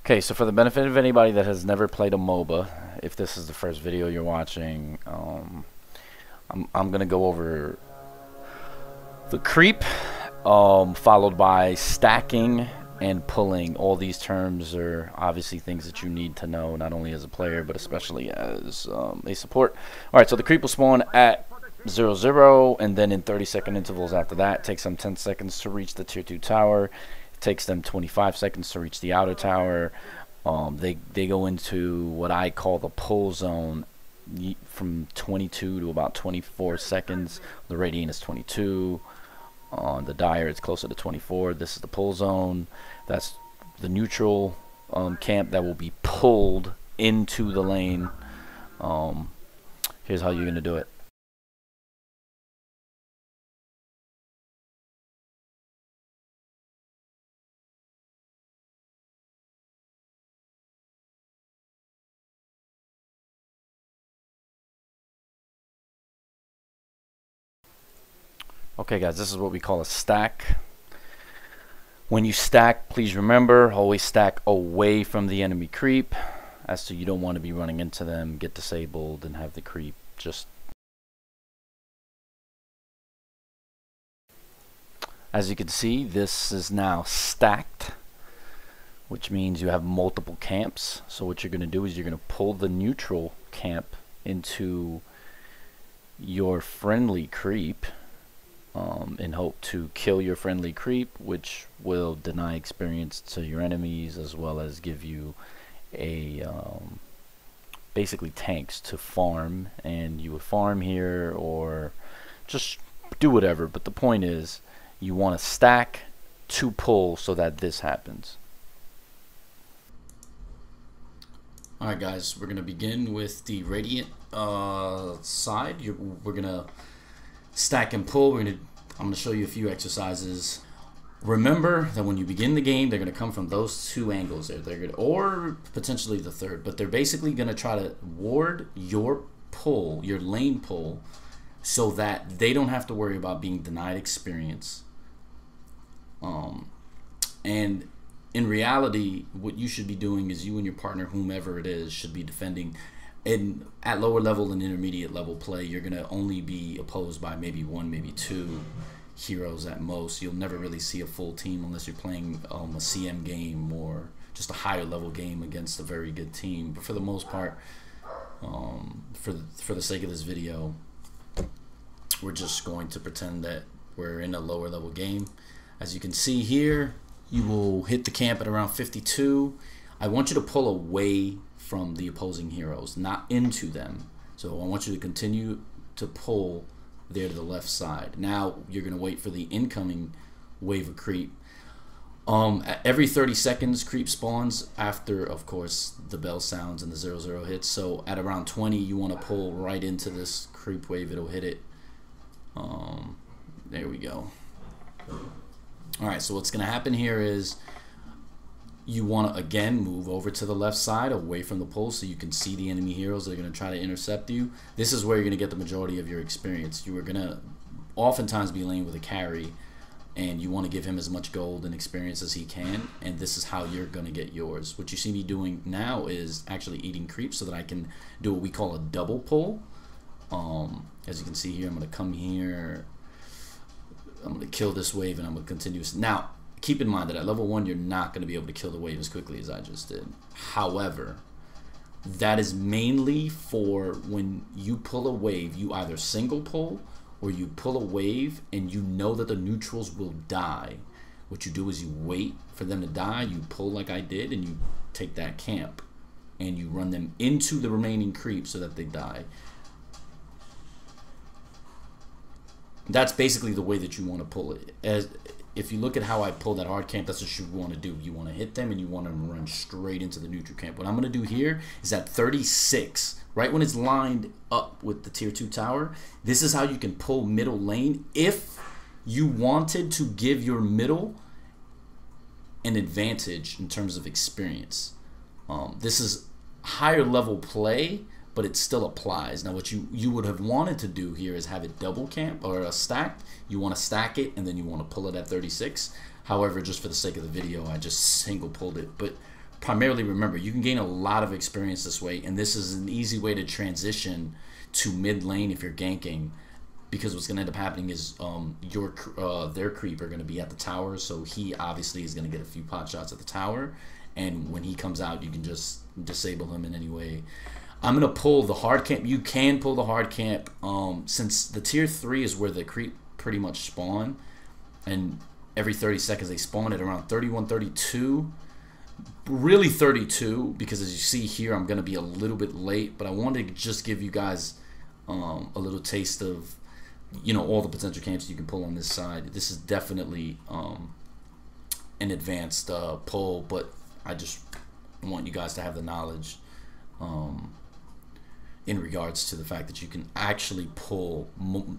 Okay, so for the benefit of anybody that has never played a MOBA, if this is the first video you're watching, I'm gonna go over the creep, followed by stacking and pulling. All these terms are obviously things that you need to know, not only as a player, but especially as a support. Alright, so the creep will spawn at 0-0, and then in 30-second intervals after that. It takes them 10 seconds to reach the tier 2 tower. It takes them 25 seconds to reach the outer tower. They go into what I call the pull zone from 22 to about 24 seconds. The radiant is 22. On the dire, it's closer to 24. This is the pull zone. That's the neutral camp that will be pulled into the lane. Here's how you're going to do it. Okay guys, this is what we call a stack. When you stack, please remember, always stack away from the enemy creep, as so you don't want to be running into them, get disabled, and have the creep just... As you can see, this is now stacked, which means you have multiple camps. So what you're going to do is you're going to pull the neutral camp into your friendly creep, in hope to kill your friendly creep, which will deny experience to your enemies, as well as give you a basically tanks to farm. And you would farm here or just do whatever, but the point is you want to stack to pull so that this happens. Alright guys, we're going to begin with the radiant side. We're going to stack and pull. I'm going to show you a few exercises. Remember that when you begin the game, they're going to come from those two angles there. Or potentially the third, but they're basically going to try to ward your pull, your lane pull, so that they don't have to worry about being denied experience. And in reality, what you should be doing is you and your partner, whomever it is, should be defending. And at lower level and intermediate level play, you're going to only be opposed by maybe one, maybe two heroes at most. You'll never really see a full team unless you're playing a CM game or just a higher level game against a very good team. But for the most part, for the sake of this video, we're just going to pretend that we're in a lower level game. As you can see here, you will hit the camp at around 52. I want you to pull away from the opposing heroes, not into them. So I want you to continue to pull there to the left side. Now you're going to wait for the incoming wave of creep. Every 30 seconds creep spawns after, of course, the bell sounds and the 0-0 hits. So at around 20, you want to pull right into this creep wave. It'll hit it. There we go. Alright, so what's going to happen here is you want to again move over to the left side away from the pull so you can see the enemy heroes that are going to try to intercept you. This is where you're going to get the majority of your experience. You are going to oftentimes be laning with a carry, and you want to give him as much gold and experience as he can, and this is how you're going to get yours. What you see me doing now is actually eating creeps so that I can do what we call a double pull. As you can see here, I'm going to come here, I'm going to kill this wave, and I'm going to continue. Now, keep in mind that at level 1, you're not going to be able to kill the wave as quickly as I just did. However, that is mainly for when you pull a wave, you either single pull or you pull a wave and you know that the neutrals will die. What you do is you wait for them to die, you pull like I did, and you take that camp and you run them into the remaining creep so that they die. That's basically the way that you want to pull it. If you look at how I pull that hard camp, that's what you want to do. You want to hit them and you want to run straight into the neutral camp. What I'm going to do here is at 36, right when it's lined up with the tier 2 tower, this is how you can pull middle lane if you wanted to give your middle an advantage in terms of experience. This is higher level play, but it still applies. Now what you would have wanted to do here is have it double camp or a stack. You want to stack it and then you want to pull it at 36. However, just for the sake of the video, I just single pulled it. But primarily, remember, you can gain a lot of experience this way, and this is an easy way to transition to mid lane if you're ganking, because what's going to end up happening is their creep are going to be at the tower, so he obviously is going to get a few pot shots at the tower, and when he comes out, you can just disable him in any way. I'm going to pull the hard camp. You can pull the hard camp, since the tier 3 is where the creep pretty much spawn, and every 30 seconds they spawn at around 31, 32. Really 32, because as you see here, I'm going to be a little bit late, but I wanted to just give you guys a little taste of, you know, all the potential camps you can pull on this side. This is definitely an advanced pull, but I just want you guys to have the knowledge in regards to the fact that you can actually pull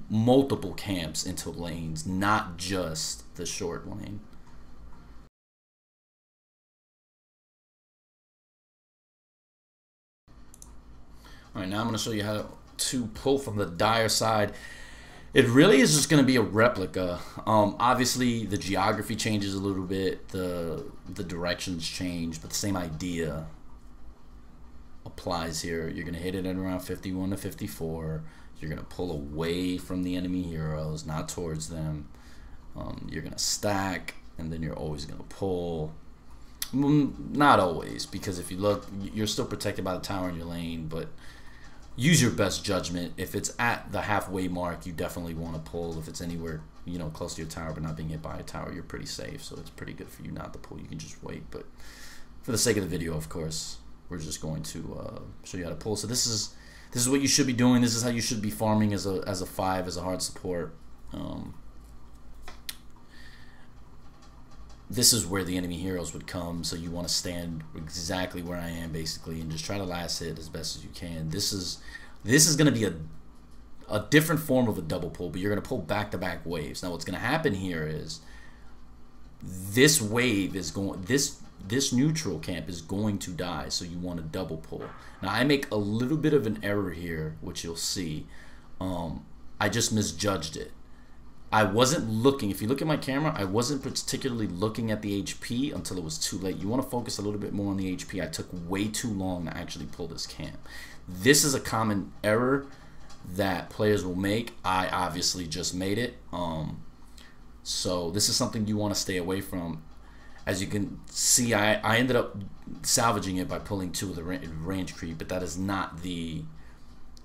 multiple camps into lanes, not just the short lane. All right, now I'm going to show you how to pull from the dire side. It really is just going to be a replica. Obviously, the geography changes a little bit, the directions change, but the same idea applies here. You're going to hit it at around 51 to 54. You're going to pull away from the enemy heroes, not towards them. You're going to stack, and then you're always going to pull. Not always, because if you look, you're still protected by the tower in your lane, but use your best judgment. If it's at the halfway mark, you definitely want to pull. If it's anywhere, you know, close to your tower but not being hit by a tower, you're pretty safe, so it's pretty good for you not to pull. You can just wait, but for the sake of the video, of course, we're just going to show you how to pull. So this is what you should be doing. This is how you should be farming as a 5, as a hard support. This is where the enemy heroes would come, so you want to stand exactly where I am, basically, and just try to last hit as best as you can. This is going to be a different form of a double pull, but you're going to pull back-to-back waves. Now, what's going to happen here is this wave is going, this neutral camp is going to die, so you want to double pull. Now, I make a little bit of an error here, which you'll see. I just misjudged it. I wasn't looking, if you look at my camera, I wasn't particularly looking at the HP until it was too late. You want to focus a little bit more on the HP. I took way too long to actually pull this camp. This is a common error that players will make. I obviously just made it. So this is something you want to stay away from. As you can see, I ended up salvaging it by pulling 2 of the range creep, but that is not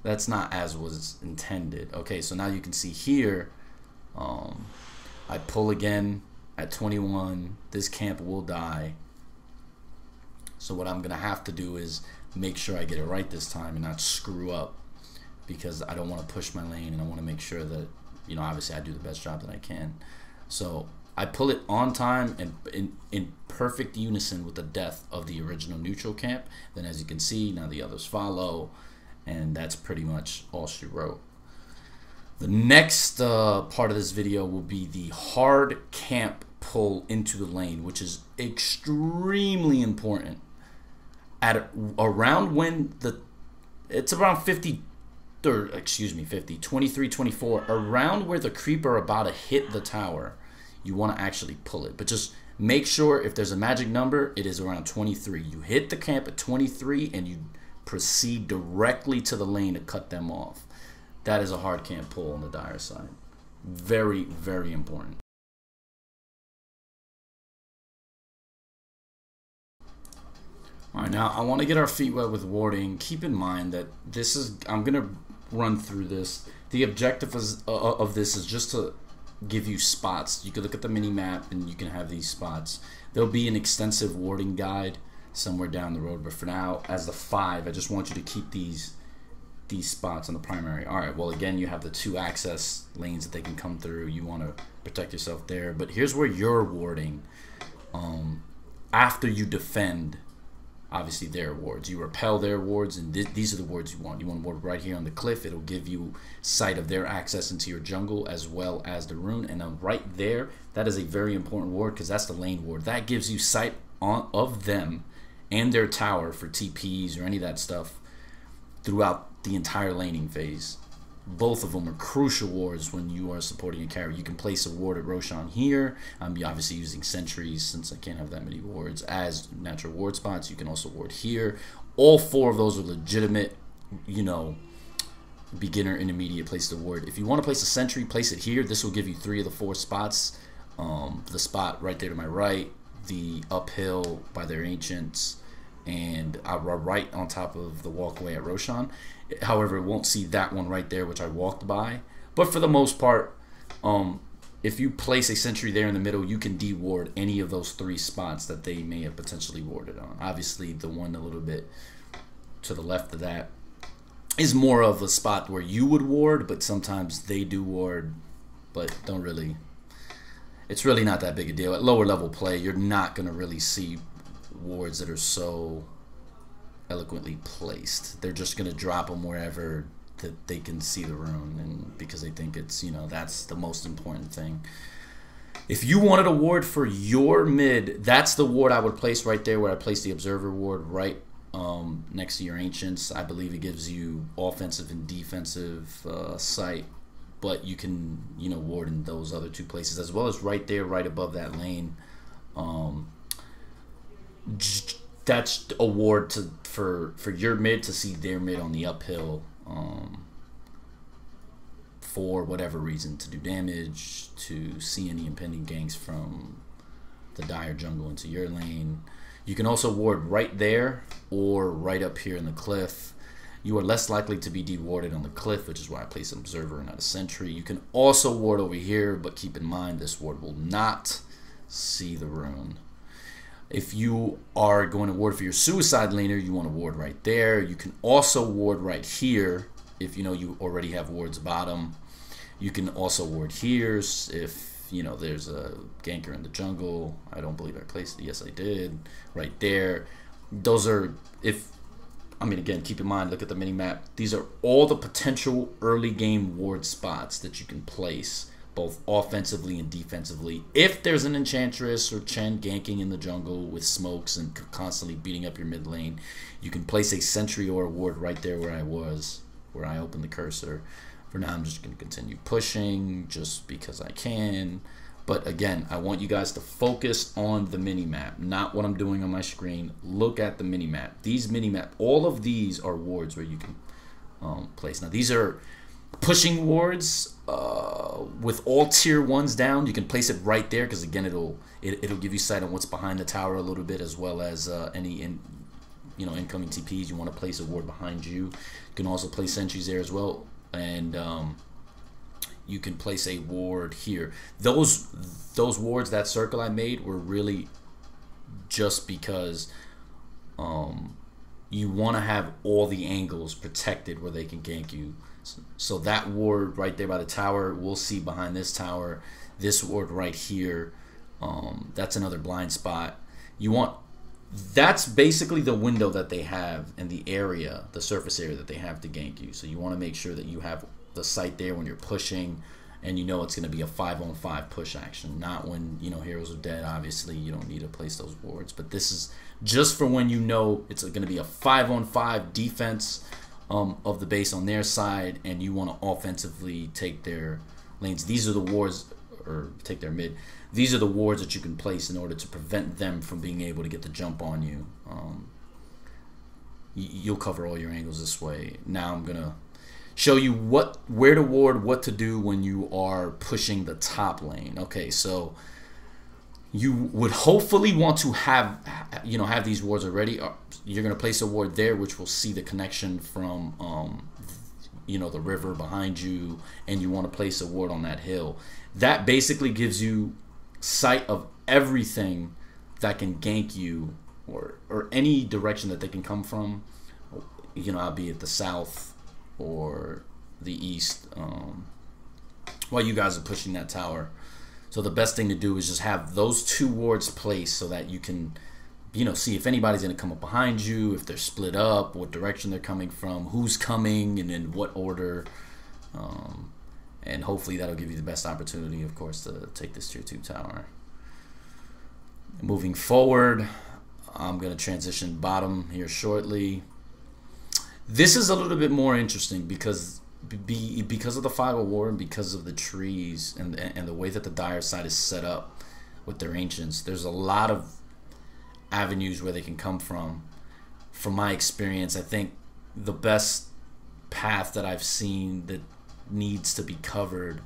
that's not as was intended. Okay, so now you can see here, I pull again at 21. This camp will die. So what I'm gonna have to do is make sure I get it right this time and not screw up, because I don't want to push my lane, and I want to make sure that, you know, obviously I do the best job that I can. So I pull it on time and in perfect unison with the death of the original neutral camp. Then, as you can see, now the others follow, and that's pretty much all she wrote. The next part of this video will be the hard camp pull into the lane, which is extremely important. At around when it's around 50, or excuse me, 50, 23, 24, around where the creeper about to hit the tower, you want to actually pull it. But just make sure, if there's a magic number, it is around 23. You hit the camp at 23 and you proceed directly to the lane to cut them off. That is a hard camp pull on the dire side. Very, very important. Alright, now I want to get our feet wet with warding. Keep in mind that this is, I'm going to run through this. The objective of this is just to give you spots. You can look at the mini map and you can have these spots. There'll be an extensive warding guide somewhere down the road, but for now, as the 5, I just want you to keep these spots on the primary. Alright, well, again, you have the 2 access lanes that they can come through. You want to protect yourself there, but here's where you're warding. After you defend, obviously, their wards, you repel their wards, and these are the wards you want. You want to ward right here on the cliff. It'll give you sight of their access into your jungle as well as the rune, and then right there, that is a very important ward, because that's the lane ward. That gives you sight of them and their tower for TPs or any of that stuff throughout the entire laning phase. both of them are crucial wards when you are supporting a carry. You can place a ward at Roshan here. I'm obviously using sentries since I can't have that many wards as natural ward spots. You can also ward here. All 4 of those are legitimate, you know, beginner, intermediate place to ward. If you want to place a sentry, place it here. This will give you 3 of the 4 spots. The spot right there to my right, the uphill by their ancients, and right on top of the walkway at Roshan. However, it won't see that one right there, which I walked by. But for the most part, if you place a sentry there in the middle, you can de-ward any of those 3 spots that they may have potentially warded on. Obviously, the one a little bit to the left of that is more of a spot where you would ward, but sometimes they do ward, but don't really. It's really not that big a deal. At lower level play, you're not going to really see wards that are so eloquently placed. They're just going to drop them wherever that they can see the rune, and because they think it's, you know, that's the most important thing. If you wanted a ward for your mid, that's the ward I would place right there where I placed the observer ward, right next to your ancients. I believe it gives you offensive and defensive sight, but you can, you know, ward in those other 2 places as well as right there, right above that lane. That's a ward for your mid to see their mid on the uphill, for whatever reason, to do damage, to see any impending ganks from the dire jungle into your lane. You can also ward right there or right up here in the cliff. You are less likely to be de-warded on the cliff, which is why I place an observer and not a sentry. You can also ward over here, but keep in mind this ward will not see the rune. If you are going to ward for your suicide laner, you want to ward right there. You can also ward right here if you know you already have wards bottom. You can also ward here if you know there's a ganker in the jungle. I don't believe I placed it. Yes, I did. Right there. Those are, if, I mean, again, keep in mind, look at the mini map. These are all the potential early game ward spots that you can place, both offensively and defensively. If there's an enchantress or Chen ganking in the jungle with smokes and constantly beating up your mid lane, you can place a sentry or a ward right there where I was, where I opened the cursor. For now, I'm just going to continue pushing just because I can. But again, I want you guys to focus on the mini-map, not what I'm doing on my screen. Look at the mini-map. These mini-map, all of these are wards where you can place. Now, these are pushing wards with all tier 1s down. You can place it right there because, again, it'll give you sight on what's behind the tower a little bit, as well as any incoming TPs. You want to place a ward behind you. You can also place sentries there as well. And you can place a ward here. Those wards, that circle I made, were really just because you want to have all the angles protected where they can gank you. So that ward right there by the tower, we'll see behind this tower. This ward right here, that's another blind spot. That's basically the window that they have in the area, the surface area that they have to gank you. So you want to make sure that you have the sight there when you're pushing, and you know it's going to be a 5-on-5 push action, not when, you know, heroes are dead. Obviously, you don't need to place those wards, but this is just for when you know it's going to be a 5-on-5 defense of the base on their side, and you want to offensively take their lanes. These are the wards, or take their mid. These are the wards that you can place in order to prevent them from being able to get the jump on you. You'll cover all your angles this way. Now I'm gonna show you where to ward, what to do when you are pushing the top lane. Okay, so you would hopefully want to have these wards already. You're gonna place a ward there, which will see the connection from the river behind you, and you want to place a ward on that hill. That basically gives you sight of everything that can gank you, or any direction that they can come from, albeit the south or the east, while you guys are pushing that tower. So the best thing to do is just have those 2 wards placed so that you can see if anybody's going to come up behind you, if they're split up, what direction they're coming from, who's coming, and in what order. And hopefully that'll give you the best opportunity, of course, to take this tier 2 tower. Moving forward, I'm going to transition bottom here shortly. This is a little bit more interesting because because of the fog of war and because of the trees and the way that the dire side is set up with their ancients, there's a lot of avenues where they can come from. From my experience, I think the best path that I've seen that needs to be covered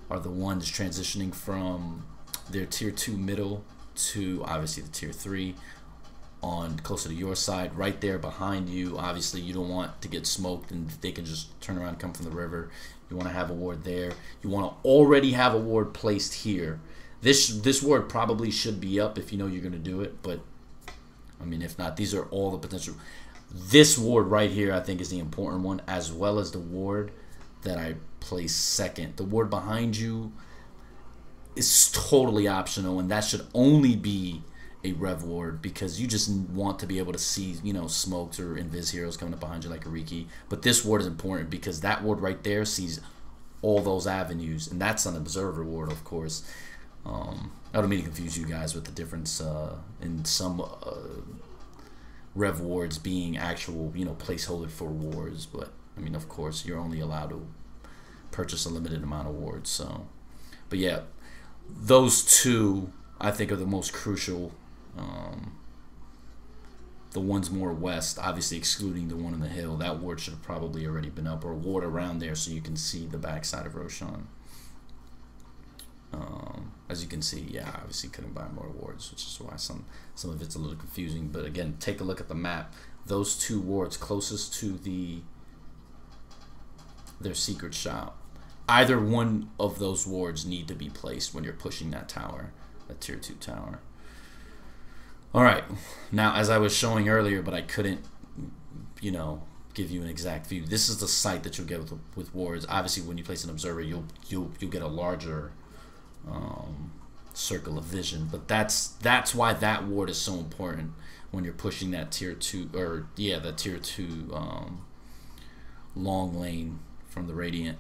are the ones transitioning from their tier 2 middle to obviously the tier 3 on closer to your side, right there behind you. Obviously you don't want to get smoked and they can just turn around and come from the river. You want to have a ward there. You want to already have a ward placed here. This ward probably should be up if you know you're going to do it, but I mean, if not, these are all the potential. This ward right here I think is the important one, as well as the ward that I place second. The ward behind you is totally optional, and that should only be a rev ward because you just want to be able to see, you know, smokes or invis heroes coming up behind you like a Riki. But this ward is important because that ward right there sees all those avenues, and that's an observer ward, of course. I don't mean to confuse you guys with the difference in some rev wards being actual, you know, placeholder for wards, but I mean, of course, you're only allowed to purchase a limited amount of wards. So, but yeah, those two I think are the most crucial. The ones more west, obviously excluding the one on the hill, that ward should have probably already been up, or a ward around there so you can see the backside of Roshan. As you can see, yeah, obviously couldn't buy more wards, which is why some of it's a little confusing. But again, take a look at the map. Those two wards closest to their secret shop, either one of those wards need to be placed when you're pushing that tower, that tier 2 tower. Alright, now as I was showing earlier, but I couldn't, you know, give you an exact view. This is the sight that you'll get with wards. Obviously, when you place an observer, you'll get a larger circle of vision. But that's why that ward is so important when you're pushing that tier 2, or yeah, that tier 2 long lane from the Radiant,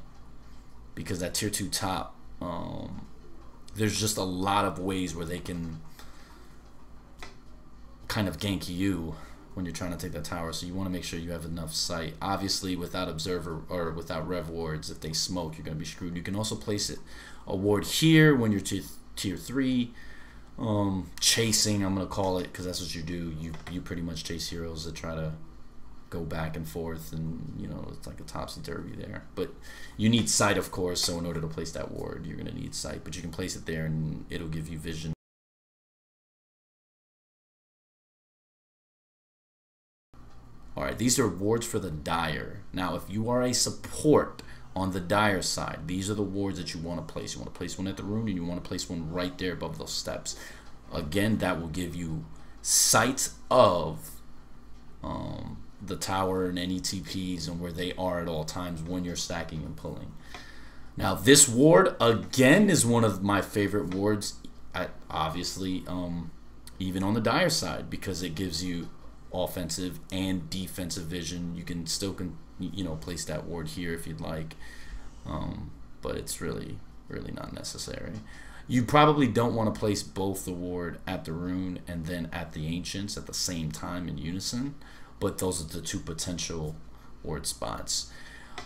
because that tier 2 top, there's just a lot of ways where they can kind of gank you when you're trying to take that tower, so you want to make sure you have enough sight. Obviously, without observer or without rev wards, if they smoke, you're going to be screwed. You can also place a ward here when you're tier 3, chasing, I'm going to call it, because that's what you do. You pretty much chase heroes that try to go back and forth, and you know, it's like a topsy-turvy there. But you need sight, of course, so in order to place that ward, you're going to need sight, but you can place it there and it'll give you vision. Alright, these are wards for the Dire. Now, if you are a support on the Dire side, these are the wards that you want to place. You want to place one at the rune, and you want to place one right there above those steps. Again, that will give you sight of the tower and any TPs and where they are at all times when you're stacking and pulling. Now, this ward, again, is one of my favorite wards, obviously, even on the Dire side, because it gives you offensive and defensive vision. You can still you know, place that ward here if you'd like, but it's really not necessary. You probably don't want to place both the ward at the rune and then at the ancients at the same time in unison, but those are the two potential ward spots.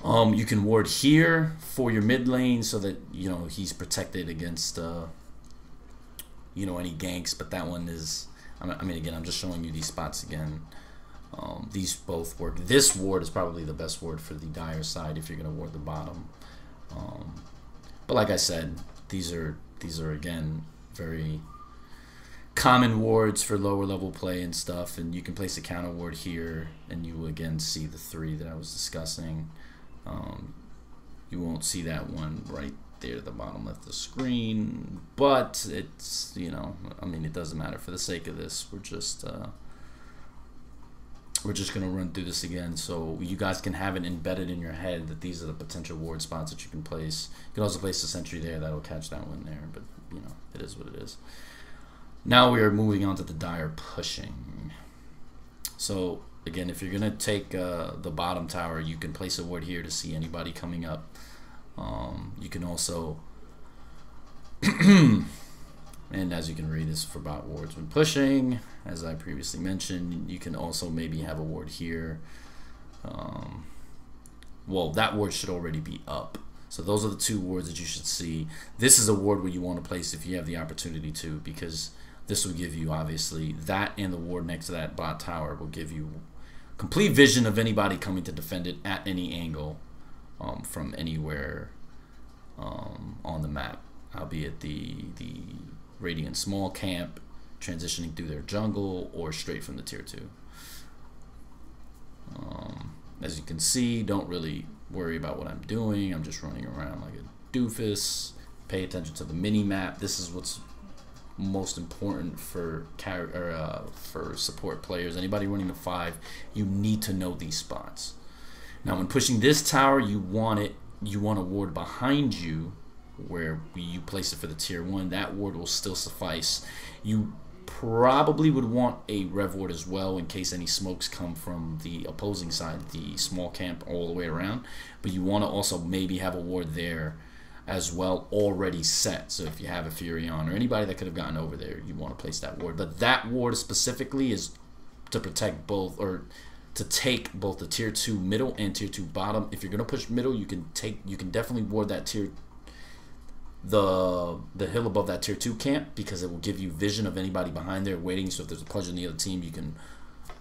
You can ward here for your mid lane so that, you know, he's protected against you know, any ganks, but that one is, I mean, again, I'm just showing you these spots again. These both work. This ward is probably the best ward for the Dire side if you're going to ward the bottom. But like I said, these are again very common wards for lower level play and stuff. And you can place a counter ward here, and you will again see the 3 that I was discussing. You won't see that one right there at the bottom left of the screen, but it's, you know, I mean, it doesn't matter. For the sake of this, we're just gonna run through this again so you guys can have it embedded in your head that these are the potential ward spots that you can place. You can also place a sentry there, that'll catch that one there, but you know, it is what it is. Now we are moving on to the Dire pushing. So again, if you're gonna take the bottom tower, you can place a ward here to see anybody coming up. You can also and as you can read, this is for bot wards when pushing, as I previously mentioned. You can also maybe have a ward here, well, that ward should already be up. So those are the 2 wards that you should see. This is a ward where you want to place if you have the opportunity to, because this will give you, obviously, that, and the ward next to that bot tower will give you complete vision of anybody coming to defend it at any angle from anywhere on the map, albeit the Radiant small camp transitioning through their jungle or straight from the tier 2. As you can see, don't really worry about what I'm doing. I'm just running around like a doofus. Pay attention to the mini map. This is what's most important for support players. Anybody running the 5, you need to know these spots. Now, when pushing this tower, you want a ward behind you where you place it for the tier 1. That ward will still suffice. You probably would want a rev ward as well in case any smokes come from the opposing side, the small camp all the way around. But you want to also maybe have a ward there as well already set. So if you have a Furion or anybody that could have gotten over there, you want to place that ward. But that ward specifically is to protect both, or to take both the tier 2 middle and tier 2 bottom. If you're going to push middle, you can definitely ward that the hill above that tier 2 camp, because it will give you vision of anybody behind there waiting. So if there's a pudge on the other team, you can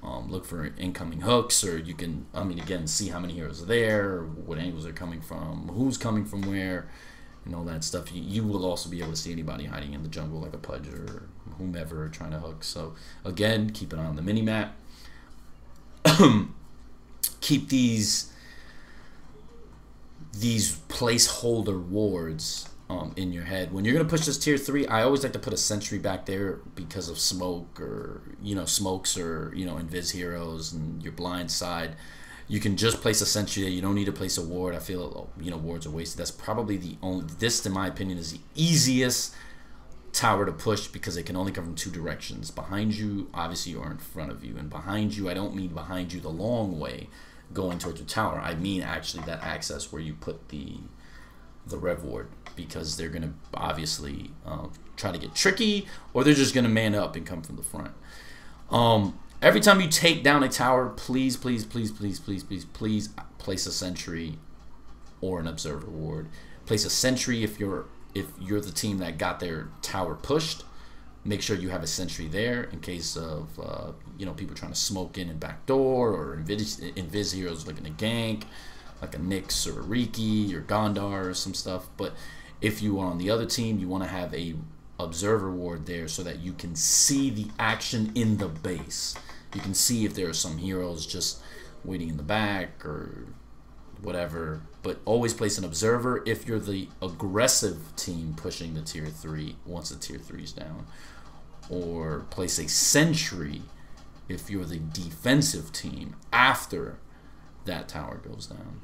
look for incoming hooks, or you can, again, see how many heroes are there, what angles they're coming from, who's coming from where, and all that stuff. You will also be able to see anybody hiding in the jungle like a pudge or whomever trying to hook. So again, keep an eye on the mini map. Keep these placeholder wards in your head. When you're gonna push this tier 3, I always like to put a sentry back there because of smoke, or smokes, or invis heroes and your blind side. You can just place a sentry there. You don't need to place a ward. I feel wards are wasted. That's probably the only, this in my opinion is the easiest tower to push, because it can only come from 2 directions: behind you, obviously, or in front of you. And behind you, I don't mean behind you the long way going towards the tower. I mean actually that access where you put the rev ward, because they're going to obviously try to get tricky, or they're just going to man up and come from the front. Every time you take down a tower, please place a sentry or an observer ward. Place a sentry if you're the team that got their tower pushed. Make sure you have a sentry there in case of people trying to smoke in and backdoor, or invis heroes looking to gank, like a Nyx or a Riki or Gondar or some stuff. But if you are on the other team, you want to have a observer ward there so that you can see the action in the base. You can see if there are some heroes just waiting in the back or whatever. But always place an observer if you're the aggressive team pushing the tier 3 once the tier 3 is down. Or place a sentry if you're the defensive team after that tower goes down.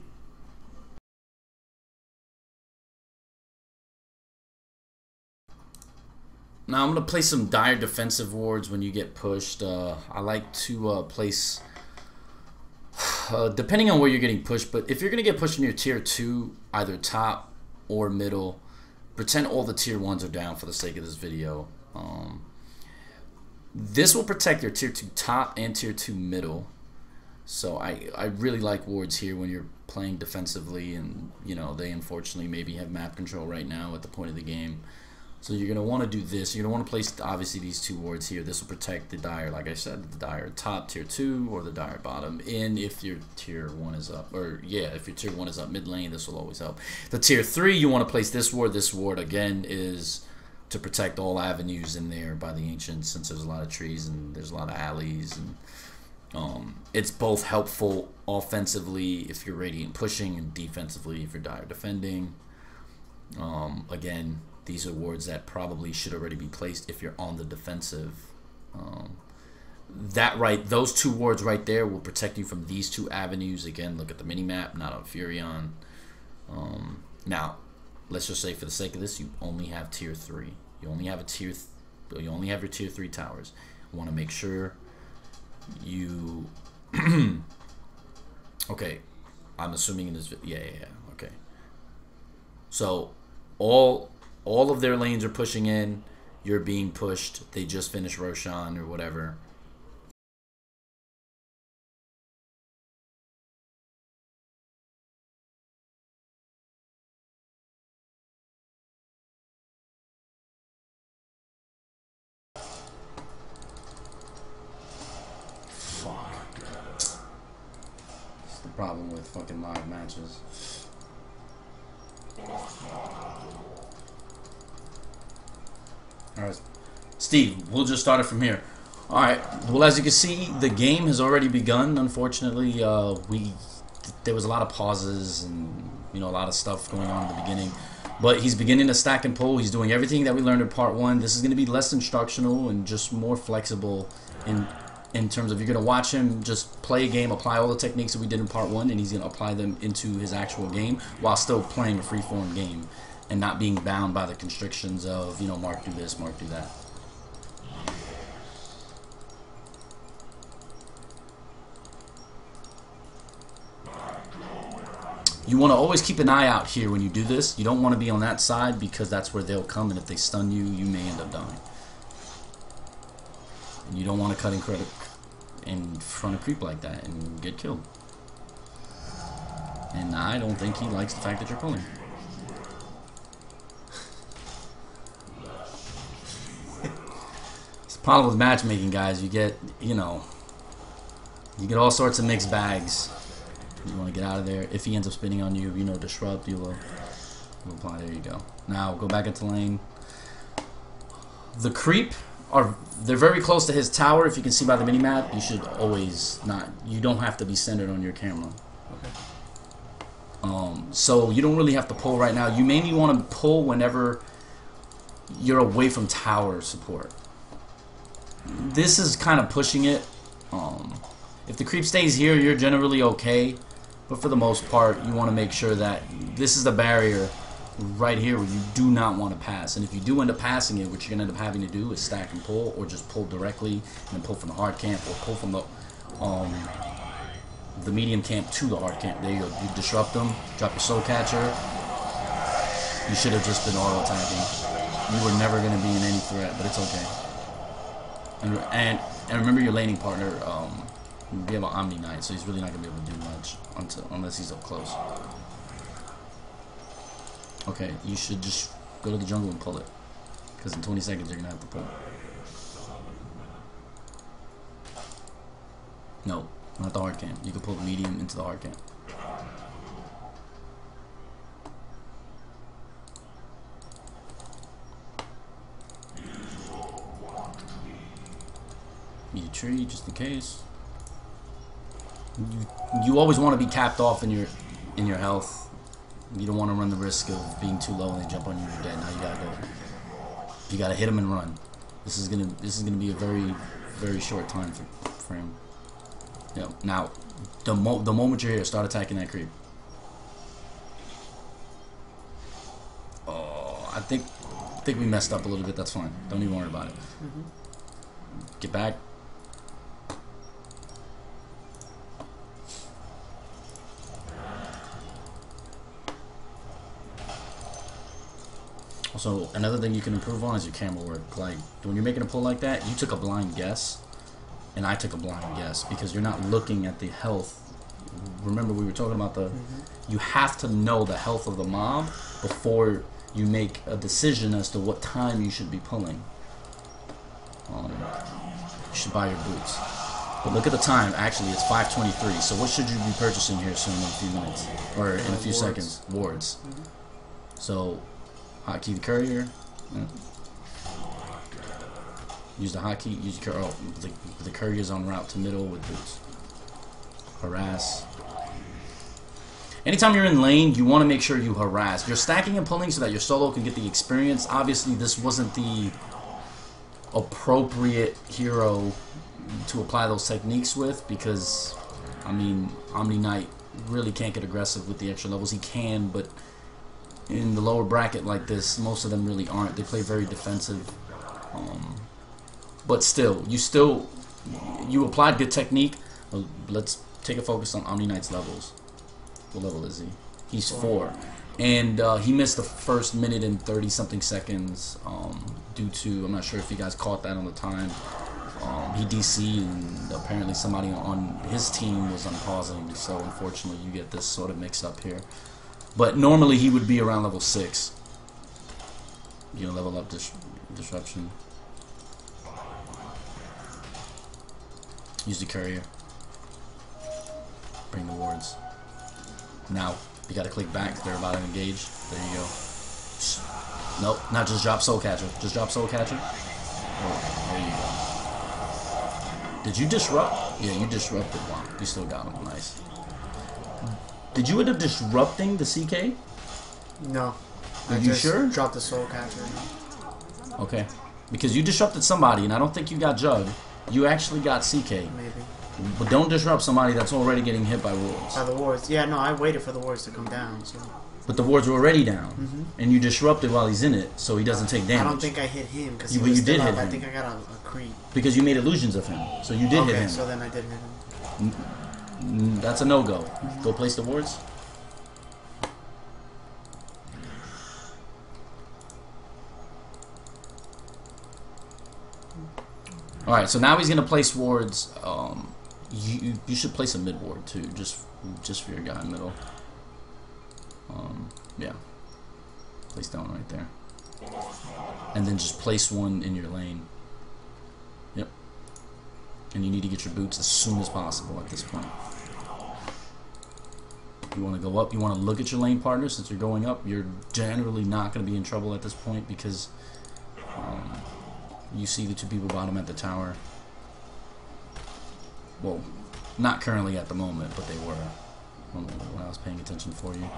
Now I'm going to place some dire defensive wards when you get pushed. I like to place, depending on where you're getting pushed, but if you're going to get pushed in your tier 2, either top or middle, pretend all the tier 1s are down for the sake of this video. This will protect your tier 2 top and tier 2 middle. So I really like wards here when you're playing defensively, and they unfortunately maybe have map control right now at the point of the game. So you're going to want to do this. You're going to want to place, obviously, these 2 wards here. This will protect the dire, like I said, the dire top tier 2 or the dire bottom. And if your tier 1 is up, or yeah, if your tier 1 is up mid lane, this will always help. The tier 3, you want to place this ward. This ward, again, is to protect all avenues in there by the ancients, since there's a lot of trees and there's a lot of alleys. And it's both helpful offensively if you're radiant pushing, and defensively if you're dire defending. Again, these are wards that probably should already be placed if you're on the defensive. Those 2 wards right there will protect you from these 2 avenues. Again, look at the mini map, not on Furion. Now, let's just say for the sake of this, you only have tier 3. You only have your tier 3 towers. You want to make sure you okay, I'm assuming in this yeah, okay. So all of their lanes are pushing in. You're being pushed. They just finished Roshan or whatever. problem with fucking live matches. Alright, Steve, we'll just start it from here. Alright, well, as you can see, the game has already begun. Unfortunately, there was a lot of pauses and, you know, a lot of stuff going on in the beginning. But he's beginning to stack and pull. He's doing everything that we learned in part 1. This is going to be less instructional and just more flexible in terms of you're going to watch him just play a game, apply all the techniques that we did in part 1, and he's going to apply them into his actual game while still playing a free-form game and not being bound by the constrictions of, you know, Mark do this, Mark do that. You want to always keep an eye out here when you do this. You don't want to be on that side because that's where they'll come, and if they stun you, you may end up dying. And you don't want to cut in front of creep like that and get killed. And I don't think he likes the fact that you're pulling. It's the problem with matchmaking, guys. You get, you know, you get all sorts of mixed bags. You want to get out of there. If he ends up spinning on you, you know, disrupt, you'll apply. There you go. Now go back into lane. The creep they're very close to his tower. If you can see by the mini map, you should always not. You don't have to be centered on your camera. Okay. So you don't really have to pull right now. You mainly want to pull whenever you're away from tower support. This is kind of pushing it. If the creep stays here, you're generally okay. But for the most part, you want to make sure that this is the barrier right here where you do not want to pass. And if you do end up passing it, what you're going to end up having to do is stack and pull, or just pull directly and then pull from the hard camp, or pull from the medium camp to the hard camp. There you go. You disrupt them, drop your soul catcher. You should have just been auto attacking. You were never going to be in any threat, but it's okay. And remember your laning partner. We have an Omni Knight, so he's really not going to be able to do much unless he's up close. Okay, you should just go to the jungle and pull it. Because in 20 seconds, you're going to have to pull it. No, not the hard camp. You can pull the medium into the hard camp. Need a tree, just in case. You always want to be capped off in your health. You don't want to run the risk of being too low and they jump on you and you're dead. Now you gotta go. You gotta hit him and run. This is gonna be a very, very short time for him. Yep. Now, the moment you're here, start attacking that creep. Oh, I think we messed up a little bit. That's fine. Don't even worry about it. Get back. Also, another thing you can improve on is your camera work. Like, when you're making a pull like that, you took a blind guess, and I took a blind guess, because you're not looking at the health. Remember, we were talking about the... You have to know the health of the mob before you make a decision as to what time you should be pulling. You should buy your boots. But look at the time. Actually, it's 5:23. So what should you be purchasing here soon in a few minutes? Or in a few seconds? Wards. So... Hotkey the courier. Use the hotkey. Use the courier. Oh, the courier's on route to middle with boots. Harass. Anytime you're in lane, you want to make sure you harass. You're stacking and pulling so that your solo can get the experience. Obviously, this wasn't the appropriate hero to apply those techniques with, because, I mean, Omni Knight really can't get aggressive with the extra levels. He can, but in the lower bracket like this, most of them really aren't. They play very defensive. But still, you applied good technique. Let's take a focus on Omni Knight's levels. What level is he? He's 4. And he missed the first minute and 30-something seconds due to, I'm not sure if you guys caught that on the time. He DC'd, and apparently somebody on his team was unpausing. So unfortunately, you get this sort of mixed up here. But normally he would be around level 6. You know, level up disruption. Use the courier. Bring the wards. Now, you gotta click back. They're about to engage. There you go. Nope, not just drop Soul Catcher. Just drop Soul Catcher. Oh, there you go. Did you disrupt? Yeah, you disrupted. Wow, you still got him. Nice. Did you end up disrupting the CK? No. Are you sure? Dropped the Soul Catcher. Okay. Because you disrupted somebody, and I don't think you got Jug. You actually got CK. Maybe. But don't disrupt somebody that's already getting hit by wards. By the wards. Yeah, no, I waited for the wards to come down. So. But the wards were already down, and you disrupted while he's in it, so he doesn't take damage. I don't think I hit him because you did hit him. I think I got a creep. Because you made illusions of him, so you did hit him. Okay, so then I did hit him. That's a no-go. Go place the wards. All right, so now he's gonna place wards. You should place a mid ward too, just for your guy in middle. Yeah, place that one right there, and then just place one in your lane. Yep, and you need to get your boots as soon as possible at this point. You want to go up. You want to look at your lane partner. Since you're going up, you're generally not going to be in trouble at this point because you see the two people bottom at the tower. Well, not currently at the moment, but they were when I was paying attention for you.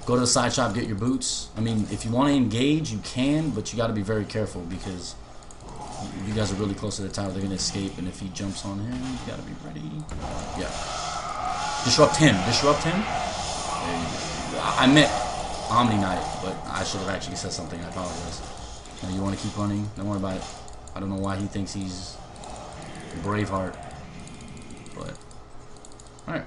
Go to the side shop, get your boots. I mean, if you want to engage, you can, but you got to be very careful because you guys are really close to the tower. They're going to escape, and if he jumps on him, you got to be ready. Yeah. Disrupt him. Disrupt him. There you go. I meant Omni Knight, but I should have actually said something. I apologize. Now, you want to keep running. Don't worry about it. I don't know why he thinks he's Braveheart, but alright.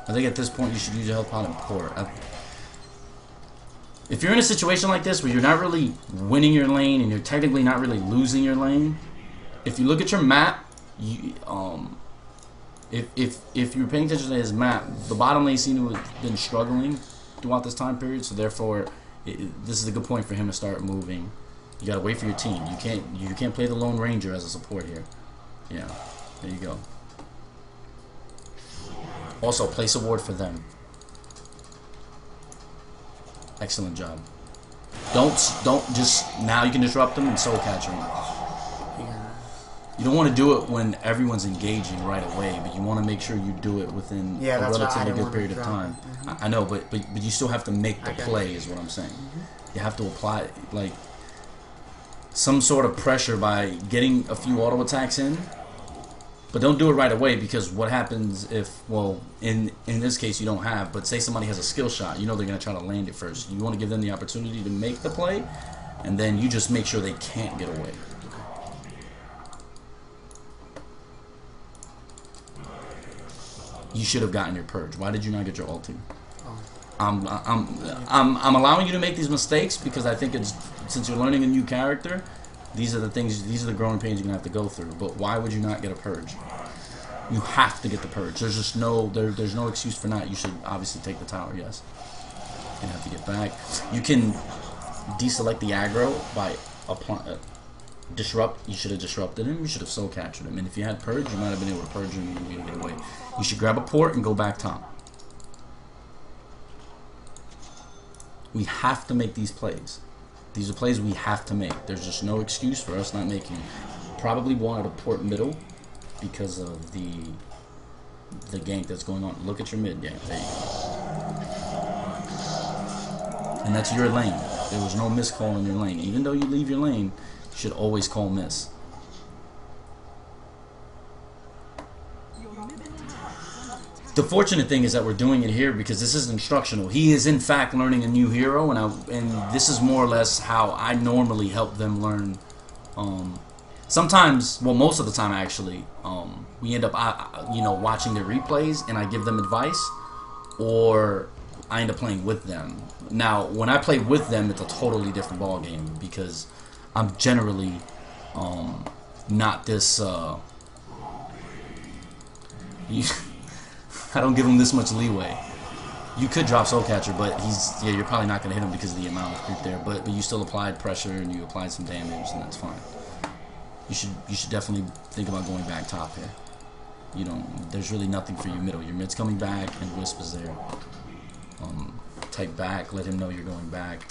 I think at this point you should use your health pot and pour. If you're in a situation like this where you're not really winning your lane and you're technically not really losing your lane, if you look at your map, you, if you're paying attention to his map, the bottom lane seemed to have been struggling throughout this time period, so therefore this is a good point for him to start moving. You gotta wait for your team. You can't play the Lone Ranger as a support here. Yeah, there you go. Also, place a ward for them. Excellent job. Don't just now you can disrupt them and soul catch them. You don't want to do it when everyone's engaging right away, but you want to make sure you do it within a relatively good period of time. I know, but you still have to make the play, is what I'm saying. You have to apply like some sort of pressure by getting a few auto attacks in, but don't do it right away because what happens if, well, in this case you don't have, but say somebody has a skill shot, you know they're going to try to land it first. You want to give them the opportunity to make the play, and then you just make sure they can't get away. You should have gotten your purge. Why did you not get your ulti? I'm allowing you to make these mistakes because I think it's, since you're learning a new character, these are the growing pains you're gonna have to go through. But why would you not get a purge? You have to get the purge. There's just there's no excuse for not. You should obviously take the tower. Yes. You're gonna have to get back. You can deselect the aggro by applying. Disrupt. You should have disrupted him. You should have soul captured him. And if you had purge, you might have been able to purge him and get away. You should grab a port and go back top. We have to make these plays. These are plays we have to make. There's just no excuse for us not making. Probably wanted to port middle because of the gank that's going on. Look at your mid gank. There you go. And that's your lane. There was no miss call in your lane. Even though you leave your lane, you should always call miss. The fortunate thing is that we're doing it here because this is instructional. He is in fact learning a new hero, and this is more or less how I normally help them learn. Sometimes, well, most of the time actually, we end up watching their replays, and I give them advice, or I end up playing with them. Now, when I play with them, it's a totally different ball game because I'm generally not this. I don't give him this much leeway. You could drop Soul Catcher, but you're probably not going to hit him because of the amount of creep there. But you still applied pressure and you applied some damage, and that's fine. You should definitely think about going back top here. you don't. There's really nothing for you middle. Your mid's coming back, and Wisp is there. Type back. Let him know you're going back.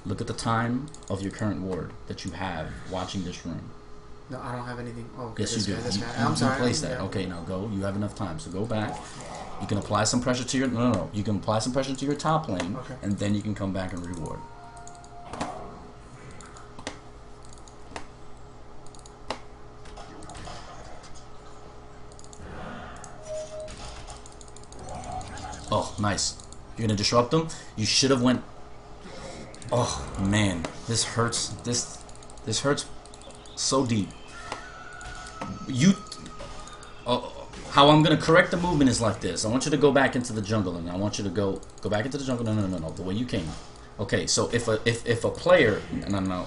Look at the time of your current ward that you have watching this room. No, I don't have anything. Oh, okay, yes, you do. This guy. You I'm sorry. place that. Yeah. Okay, now go. You have enough time, so go back. You can apply some pressure to your. No. You can apply some pressure to your top lane, okay, and then you can come back and reward. Oh, nice. You're gonna disrupt them. You should have went. Oh man, this hurts. This hurts so deep. How I'm gonna correct the movement is like this. I want you to go back into the jungle, and I want you to go back into the jungle. No. The way you came. Okay, so if a player, no,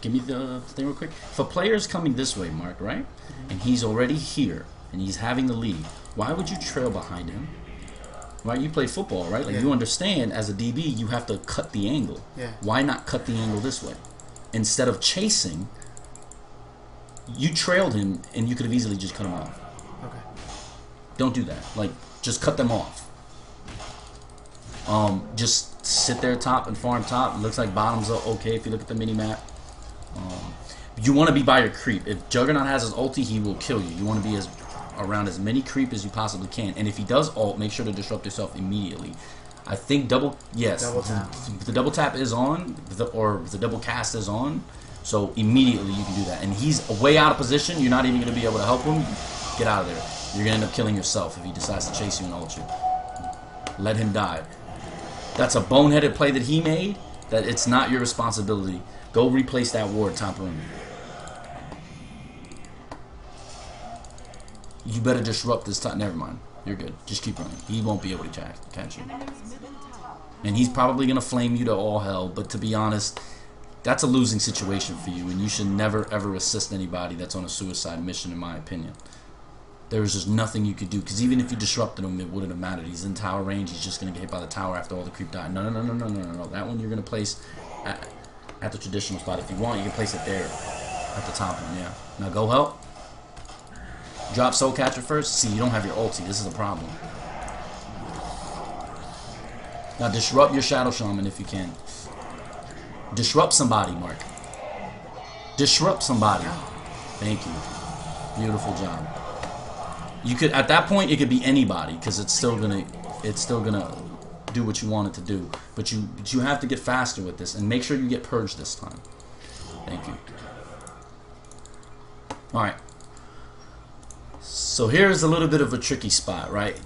give me the thing real quick. If a player is coming this way, Mark, right, and he's already here, and he's having the lead, why would you trail behind him? Right, you play football, right? Like, you understand, as a DB, you have to cut the angle. Yeah. Why not cut the angle this way? Instead of chasing, you trailed him, and you could have easily just cut him off. Okay. Don't do that. Like, just cut them off. Just sit there top and farm top. It looks like bottom's okay if you look at the mini-map. You want to be by your creep. If Juggernaut has his ulti, he will kill you. You want to be around as many creep as you possibly can, and if he does ult, make sure to disrupt yourself immediately. I think double tap. The double tap is on, or the double cast is on, so immediately you can do that. And he's way out of position. You're not even going to be able to help him. Get out of there. You're going to end up killing yourself if he decides to chase you and ult you. Let him die. That's a boneheaded play that he made. That it's not your responsibility. Go replace that ward top room. You better disrupt this time. Never mind. You're good. Just keep running. He won't be able to catch you. And he's probably going to flame you to all hell, but to be honest, that's a losing situation for you, and you should never, ever assist anybody that's on a suicide mission, in my opinion. There's just nothing you could do, because even if you disrupted him, it wouldn't have mattered. He's in tower range. He's just going to get hit by the tower after all the creep died. No. That one you're going to place at the traditional spot. If you want, you can place it there at the top one, yeah. Now go help. Drop Soul Catcher first. See, you don't have your ulti. This is a problem. Now disrupt your Shadow Shaman if you can. Disrupt somebody, Mark. Disrupt somebody. Thank you. Beautiful job. You could, at that point, it could be anybody, because it's still gonna do what you want it to do. But you have to get faster with this, and make sure you get purged this time. Thank you. All right. So here's a little bit of a tricky spot, right?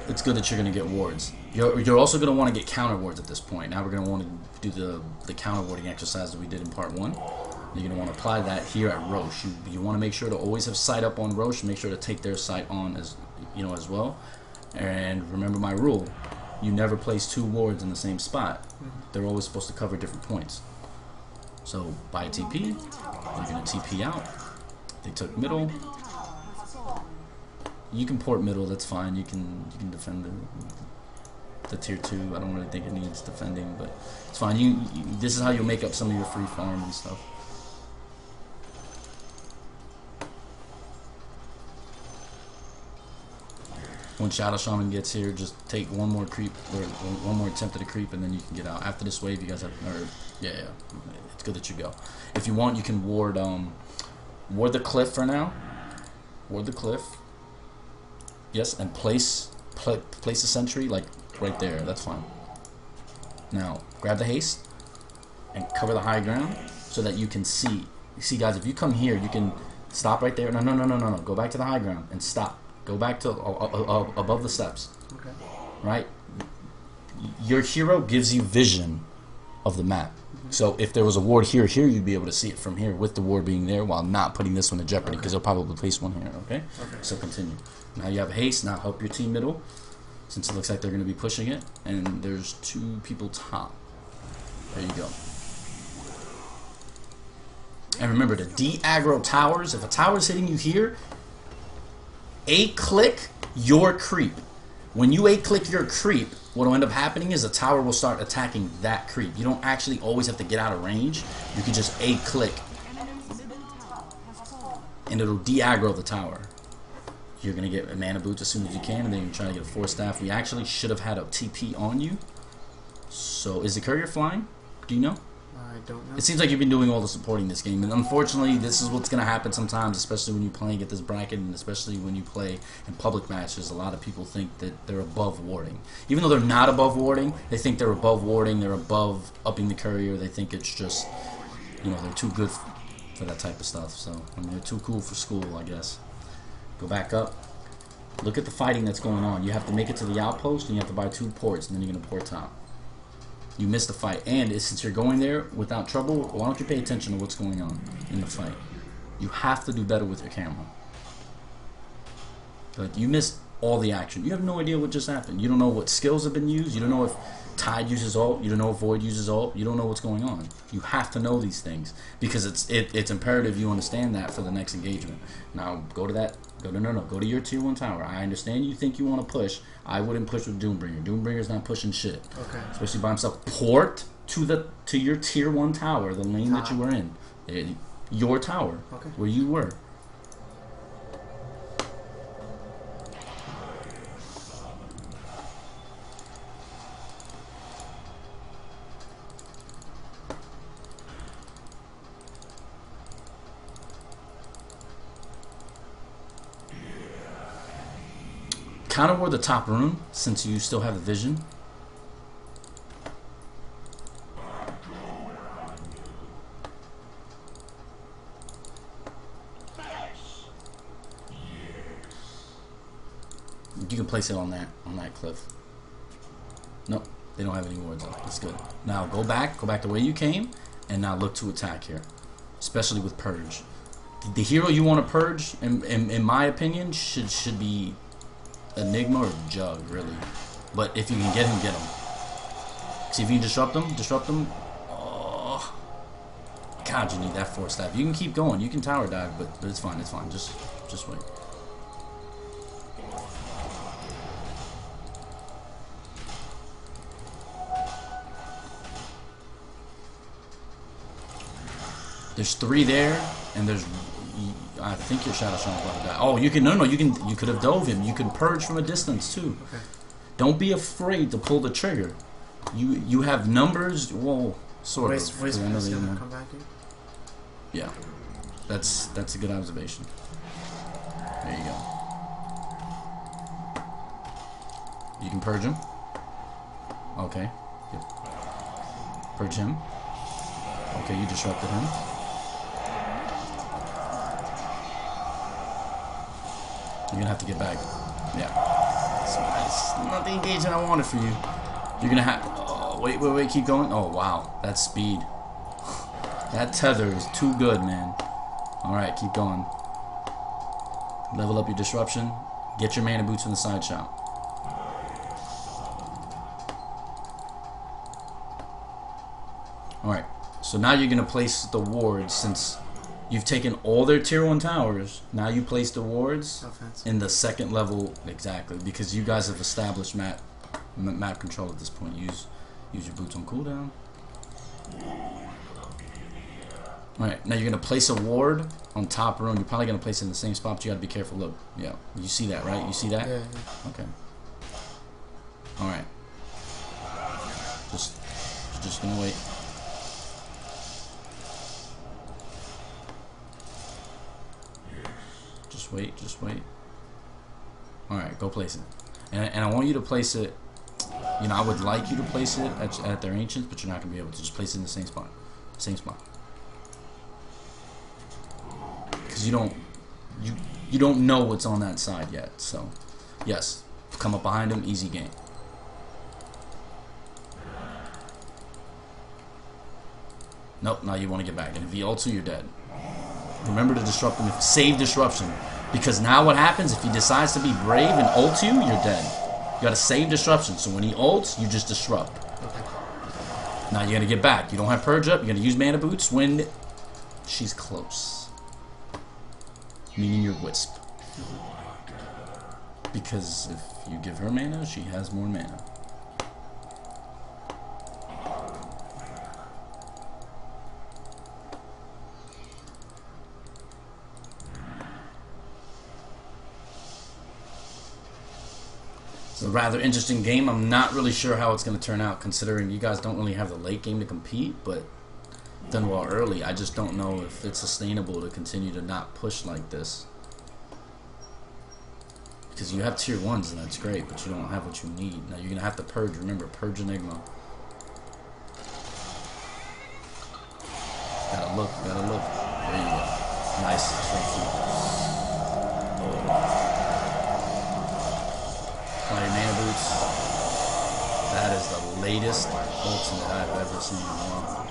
It's good that you're going to get wards. You're also going to want to get counter wards at this point. Now we're going to want to do the counter warding exercise that we did in part 1. You're going to want to apply that here at Roche. You want to make sure to always have sight up on Roche. Make sure to take their sight on as well. And remember my rule: you never place 2 wards in the same spot. They're always supposed to cover different points. So buy a TP. You're going to TP out. They took middle. You can port middle, that's fine. You can defend the tier 2. I don't really think it needs defending, but it's fine. This is how you'll make up some of your free farm and stuff. When Shadow Shaman gets here, just take one more creep, or one more attempt at a creep, and then you can get out. After this wave, you guys have, yeah, it's good that you go. If you want, you can ward the cliff for now. Ward the cliff. Yes, and place a sentry like right there. That's fine. Now grab the haste and cover the high ground so that you can see. You see, guys, if you come here, you can stop right there. No. Go back to the high ground and stop. Go back to above the steps. Okay. Right. Your hero gives you vision of the map. So if there was a ward here, you'd be able to see it from here with the ward being there, while not putting this one in jeopardy, because they'll probably place one here. Okay. So continue. Now you have haste. Now help your team middle, since it looks like they're going to be pushing it. And there's 2 people top. There you go. And remember to de-aggro towers. If a tower is hitting you here, A-click your creep. When you A-click your creep, what will end up happening is a tower will start attacking that creep. You don't actually always have to get out of range. You can just A-click, and it'll de-aggro the tower. You're going to get a mana boots as soon as you can, and then you're going to try to get a 4-staff. We actually should have had a TP on you. So, is the courier flying? Do you know? I don't know. It seems like you've been doing all the supporting this game, and unfortunately, this is what's going to happen sometimes, especially when you're playing at this bracket, and especially when you play in public matches. A lot of people think that they're above warding. Even though they're not above warding, they think they're above warding, they're above upping the courier. They think it's just, you know, they're too good for that type of stuff. So, I mean, they're too cool for school, I guess. Go back up. Look at the fighting that's going on. You have to make it to the outpost, and you have to buy 2 ports, and then you're going to port top. You missed the fight, and since you're going there without trouble, why don't you pay attention to what's going on in the fight? You have to do better with your camera. Like, you missed all the action. You have no idea what just happened. You don't know what skills have been used. You don't know if Tide uses ult. You don't know if Void uses ult. You don't know what's going on. You have to know these things because it's imperative you understand that for the next engagement. Now go to that. Go to your tier 1 tower. I understand you think you want to push. I wouldn't push with Doombringer. Doombringer's not pushing shit. Okay. Especially by himself. Port to your tier 1 tower, the lane that you were in. Your tower. Okay. Where you were. Counter ward the top rune since you still have the vision. You can place it on that cliff. Nope, they don't have any wards up. That's good. Now go back the way you came, and now look to attack here, especially with purge. The hero you want to purge, in my opinion, should be Enigma or Jug, really. But if you can get him, get him. See if you can disrupt them. Oh, God, you need that 4-staff. You can keep going. You can tower dive, but it's fine. It's fine. Just wait. There's 3 there, and there's. I think your Shadow Storm's about to die. Oh, you can you could have dove him. You can purge from a distance too. Okay. Don't be afraid to pull the trigger. You have numbers. Well, sort of. Wait, come back here. Yeah, that's a good observation. There you go. You can purge him. Okay. Yep. Purge him. Okay, you disrupted him. You're gonna have to get back. Yeah. It's not the engagement I wanted for you. You're gonna have. Oh, wait. Keep going. Oh, wow. That's speed. That tether is too good, man. Alright, keep going. Level up your disruption. Get your mana boots from the side shot. Alright. So now you're gonna place the wards since. You've taken all their tier 1 towers. Now you place the wards in the 2nd level exactly because you guys have established map control at this point. Use your boots on cooldown. All right, now you're gonna place a ward on top rune. You're probably gonna place it in the same spot, but you gotta be careful. Look, yeah, you see that, right? You see that? Yeah. Okay. All right. Just gonna wait. Just wait. Alright, go place it. And I want you to place it, you know, I would like you to place it at their ancients, but you're not going to be able to just place it in the same spot. Because you don't know what's on that side yet. So, yes, come up behind him, easy game. Nope, now you want to get back. And if he ults you, you're dead. Remember to disrupt him. Save disruption. Because now what happens if he decides to be brave and ult you, you're dead. You gotta save disruption. So when he ults, you just disrupt. Okay. Now you gotta get back. You don't have purge up. You gotta use mana boots when she's close. Meaning your wisp. Because if you give her mana, she has more mana. a rather interesting game. I'm not really sure how it's going to turn out, considering you guys don't really have the late game to compete, but done well early. I just don't know if it's sustainable to continue to not push like this. Because you have tier 1s, and that's great, but you don't have what you need. Now, you're going to have to purge. Remember, purge Enigma. Gotta look, gotta look. There you go. Nice. Apply your mana boots. That is the latest ultimate I've ever seen in a while.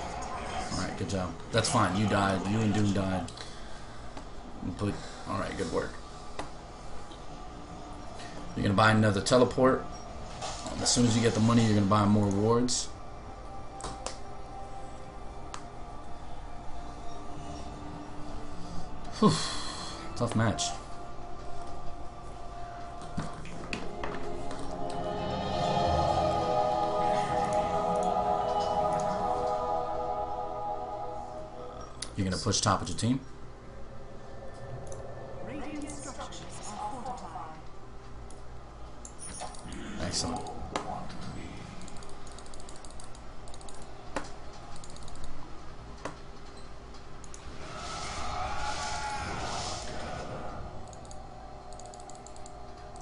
Alright, good job. That's fine. You died. You and Doom died. Alright, good work. You're going to buy another teleport. As soon as you get the money, you're going to buy more wards. Whew. Tough match. You're going to push top of your team? Excellent.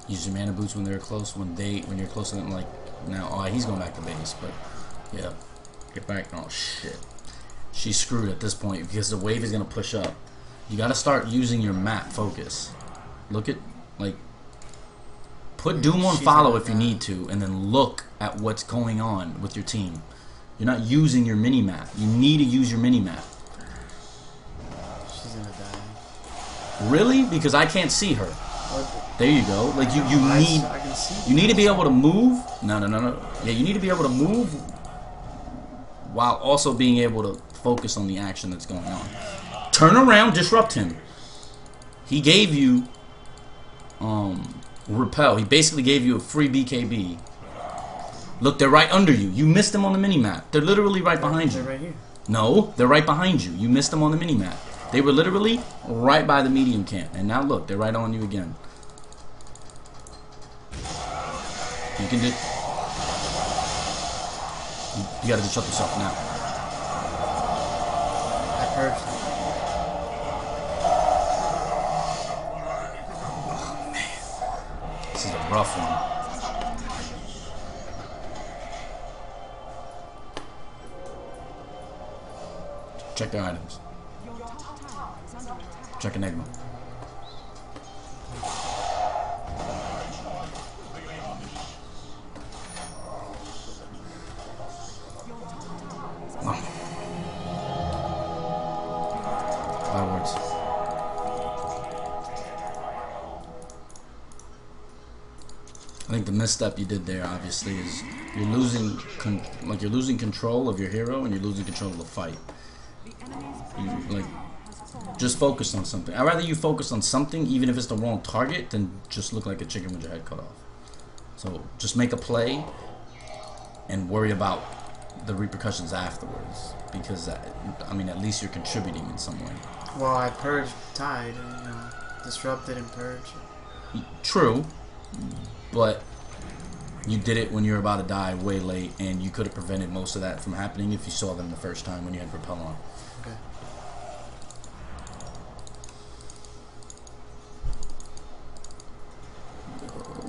Use your mana boots when they're close. When you're close to them, like now. Oh, he's going back to base, but yeah, get back. Oh shit, she's screwed at this point because the wave is gonna push up. You got to start using your map focus. Look at put Doom on follow if you need to, and then look at what's going on with your team. You're not using your mini map. You need to use your mini map. She's gonna die. Really? Because I can't see her. There you go. Like you need to be able to move. No. Yeah, you need to be able to move while also being able to focus on the action that's going on. Turn around, disrupt him. He gave you repel. He basically gave you a free BKB. Look, they're right under you. You missed them on the mini map. They're literally right behind you. They're right here. No, they're right behind you. You missed them on the mini map. They were literally right by the medium camp, and now look, they're right on you again. You can just... You gotta disrupt yourself now. I purged. Oh, man. This is a rough one. Check their items. Check Enigma. Fireworks. I think the misstep you did there, obviously, is you're losing control of your hero and you're losing control of the fight. Just focus on something. I'd rather you focus on something, even if it's the wrong target, than just look like a chicken with your head cut off. So just make a play and worry about the repercussions afterwards, because I mean, at least you're contributing in some way. Well, I purged Tide and disrupted and purged. True, but you did it when you were about to die way late, and you could have prevented most of that from happening if you saw them the first time when you had Repel on. Okay.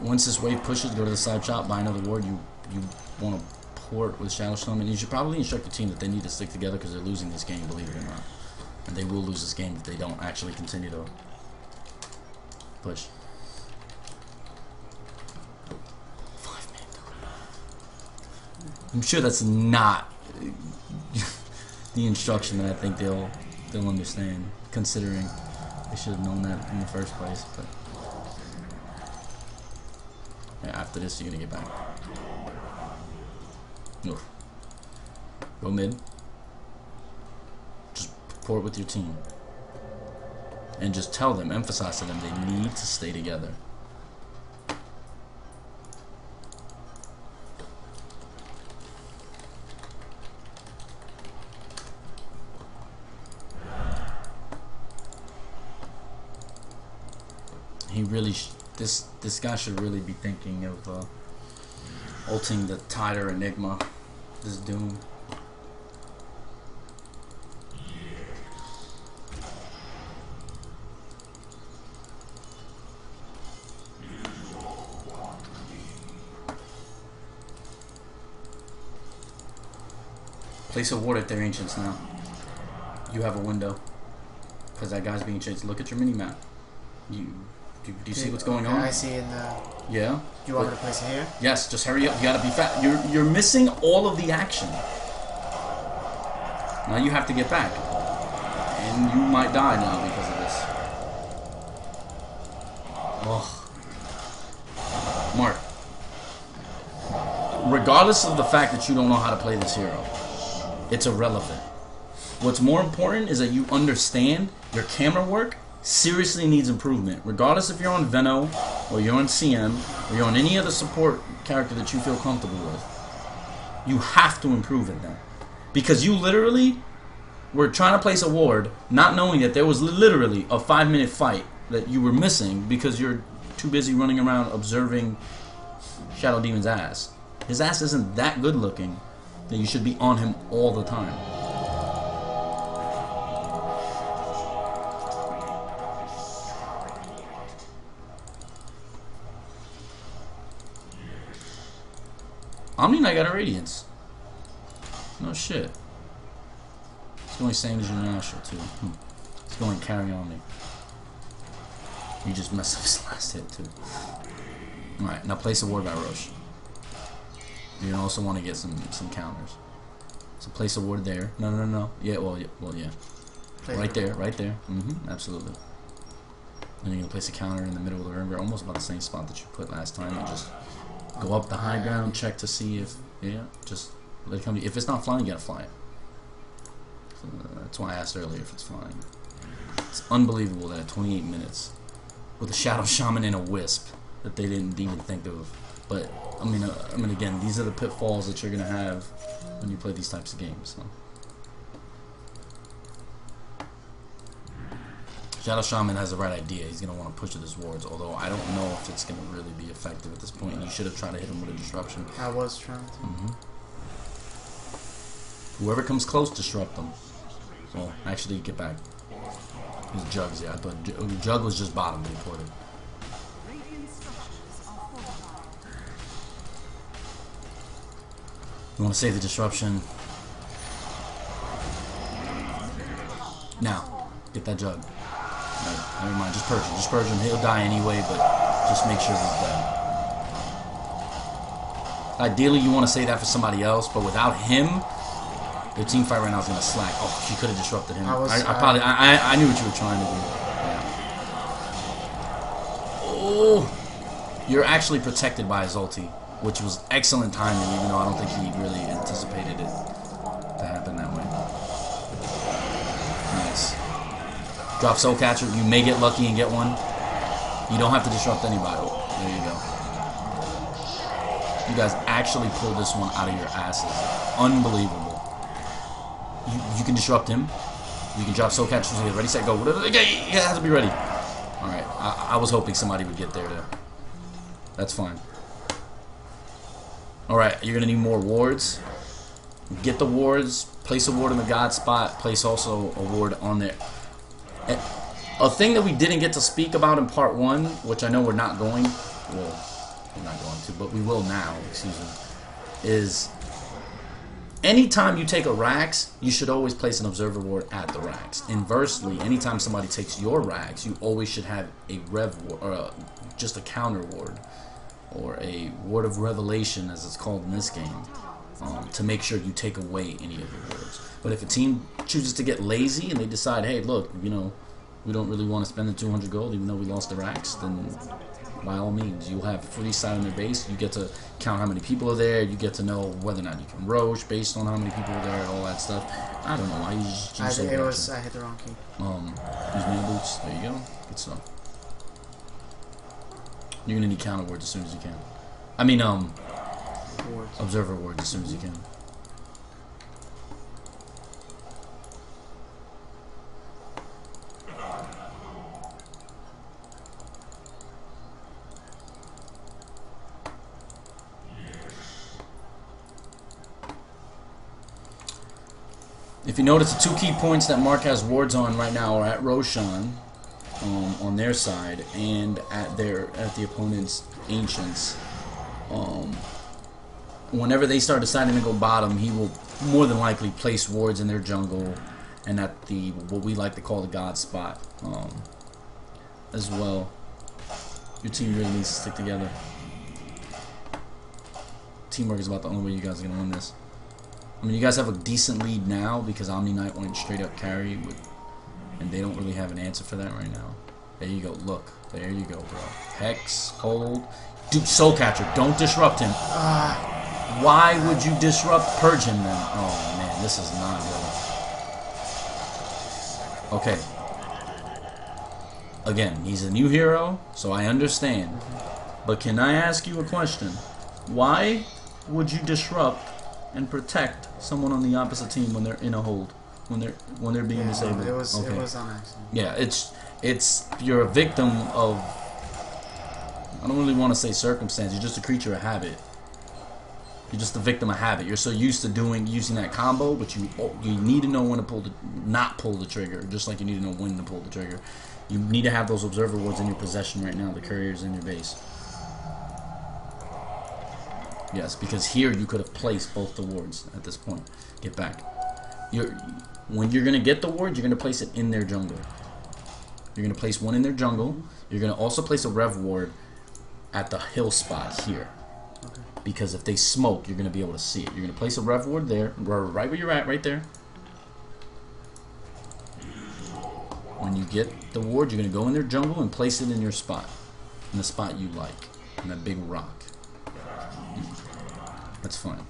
Once this wave pushes, go to the side shop, buy another ward. You want to port with Shadow Storm, and you should probably instruct the team that they need to stick together because they're losing this game, believe it or not. And they will lose this game if they don't actually continue to push. 5-man Dota. I'm sure that's not the instruction that I think they'll understand, considering they should have known that in the first place. But yeah, after this, you're gonna get back. Oof. Go mid. Just port with your team. And just tell them, emphasize to them, they need to stay together. He really, this guy should really be thinking of Ulting the Tider Enigma. This is Doom. Place a ward at their ancients now. You have a window. Because that guy's being chased. Look at your mini-map. Do you see what's going on? I see in the... Yeah? Do you want me to place it here? Yes, just hurry up. You gotta be fast. You're missing all of the action. Now you have to get back. And you might die now because of this. Oh. Mark. Regardless of the fact that you don't know how to play this hero, it's irrelevant. What's more important is that you understand your camera work seriously needs improvement. Regardless if you're on Veno, or you're on CM, or you're on any other support character that you feel comfortable with, you have to improve at that. Because you literally were trying to place a ward, not knowing that there was literally a 5-minute fight that you were missing because you're too busy running around observing Shadow Demon's ass. His ass isn't that good looking that you should be on him all the time. Omni Knight got a Radiance. No shit. It's going same as your Nashville too. It's going carry on me. You just messed up his last hit too. Alright, now place a ward by Roche. You also want to get some counters. So place a ward there. No. Yeah, well, yeah. Right there. Absolutely. And you're gonna place a counter in the middle of the river, almost about the same spot that you put last time, and just go up the high ground, check to see if, just let it come to you. If it's not flying, you gotta fly it. So that's why I asked earlier if it's flying. It's unbelievable that at 28 minutes, with a Shadow Shaman and a Wisp, that they didn't even think of. But I mean, again, these are the pitfalls that you're gonna have when you play these types of games. So. Shadow Shaman has the right idea. He's going to want to push at his wards, although I don't know if it's going to really be effective at this point. You should have tried to hit him with a disruption. I was trying to. Whoever comes close, disrupt them. Well, actually, get back. His Jugs, yeah. But Jug was just bottom reported. You want to save the disruption. Now, get that Jug. No, never mind, just purge him. Just purge him. He'll die anyway, but just make sure he's dead. Ideally, you want to say that for somebody else, but without him, their team fight right now is going to slack. Oh, she could have disrupted him. I knew what you were trying to do. Yeah. Oh, you're actually protected by his ulti, which was excellent timing, even though I don't think he really anticipated it to happen that way. Nice. Drop Soul Catcher. You may get lucky and get one. You don't have to disrupt anybody. Oh, there you go. You guys actually pulled this one out of your asses. Unbelievable. You can disrupt him. You can drop Soul Catcher. Ready, set, go. You have to be ready. Alright. I was hoping somebody would get there. That's fine. Alright. You're going to need more wards. Get the wards. Place a ward in the God spot. Place also a ward on there. A thing that we didn't get to speak about in part 1, which I know we're not going to, but we will now, excuse me, is anytime you take a Rax, you should always place an Observer Ward at the Rax. Inversely, anytime somebody takes your Rax, you always should have a Rev Ward, or just a Counter Ward, or a Ward of Revelation, as it's called in this game, to make sure you take away any of the wards. But if a team chooses to get lazy and they decide, hey, look, we don't really want to spend the 200 gold even though we lost the Rax, then by all means, you'll have free side on their base. You get to count how many people are there. You get to know whether or not you can Roche based on how many people are there, all that stuff. I don't know. I hit the wrong key. Use Mana Boots. There you go. Good stuff. You're going to need counter wards as soon as you can. I mean, Observer wards as soon as you can. If you notice, the two key points that Mark has wards on right now are at Roshan, on their side, and at the opponent's Ancients. Whenever they start deciding to go bottom, he will more than likely place wards in their jungle and at the what we like to call the God spot as well. Your team really needs to stick together. Teamwork is about the only way you guys are gonna win this. I mean, you guys have a decent lead now because Omni Knight went straight up carry and they don't really have an answer for that right now. There you go. Look. There you go, bro. Hex, hold. Dude, Soul Catcher. Don't disrupt him. Why would you disrupt Purge him then? Oh, man. This is not good. Okay. Again, he's a new hero, so I understand. But can I ask you a question? Why would you disrupt and protect someone on the opposite team when they're in a hold, when they're being disabled? It was on accident. Yeah, it's you're a victim of, I don't really want to say circumstance. You're just a creature of habit. You're just a victim of habit. You're so used to using that combo, but you need to know when to not pull the trigger, just like you need to know when to pull the trigger. You need to have those observer wards in your possession right now. The couriers in your base. Yes, because here you could have placed both the wards at this point. Get back. When you're gonna get the ward, you're gonna place it in their jungle. You're gonna place one in their jungle. You're gonna also place a rev ward at the hill spot here. Okay. Because if they smoke, you're gonna be able to see it. You're gonna place a rev ward there, right where you're at, right there. When you get the ward, you're gonna go in their jungle and place it in your spot, in the spot you like, in that big rock. That's fine.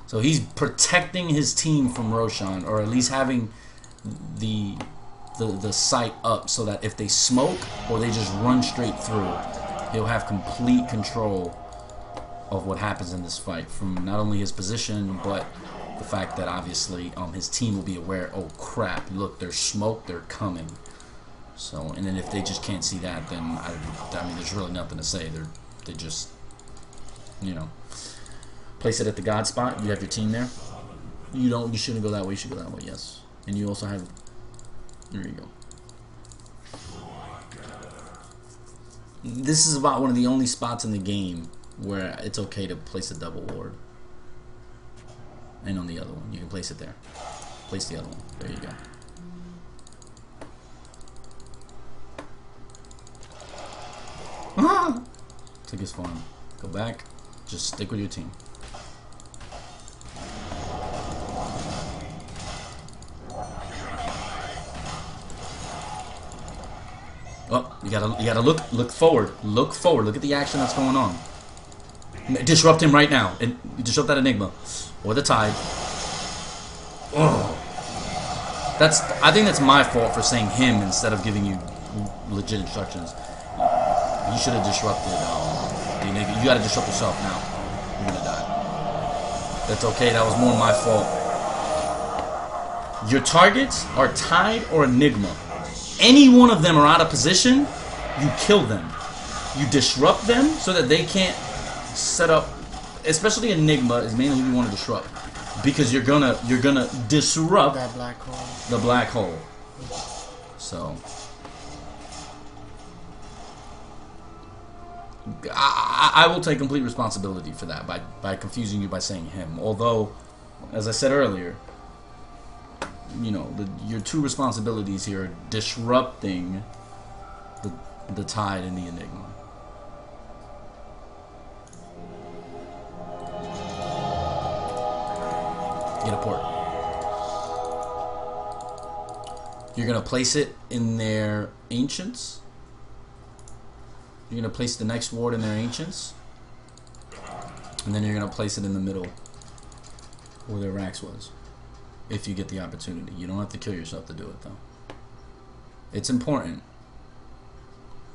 So he's protecting his team from Roshan, or at least having the sight up so that if they smoke or they just run straight through, he'll have complete control of what happens in this fight, from not only his position but the fact that obviously his team will be aware. Oh crap! Look, there's smoke. They're coming. So, and then if they just can't see that, then I mean, there's really nothing to say. They just, you know, place it at the God spot. You have your team there. You shouldn't go that way. You should go that way. Yes, and you also have. There you go. This is about one of the only spots in the game where it's okay to place a double ward. And on the other one, you can place it there. Place the other one. There you go. Ah! Took his farm. Go back. Just stick with your team. Oh, you gotta look forward. Look forward. Look at the action that's going on. Disrupt him right now. And disrupt that Enigma. Or the Tide. Oh. I think that's my fault for saying him instead of giving you legit instructions. You should have disrupted the Enigma. You gotta disrupt yourself now. You're gonna die. That's okay, that was more my fault. Your targets are Tide or Enigma. Any one of them are out of position, you kill them. You disrupt them so that they can't set up, especially Enigma is mainly who you want to disrupt, because you're gonna disrupt that black hole. The black hole. So I will take complete responsibility for that by confusing you by saying him. Although, as I said earlier, you know, your two responsibilities here are disrupting the Tide and the Enigma. Get a port. You're gonna place it in their Ancients. You're gonna place the next ward in their Ancients, and then you're gonna place it in the middle where their Rax was. If you get the opportunity. You don't have to kill yourself to do it, though. It's important,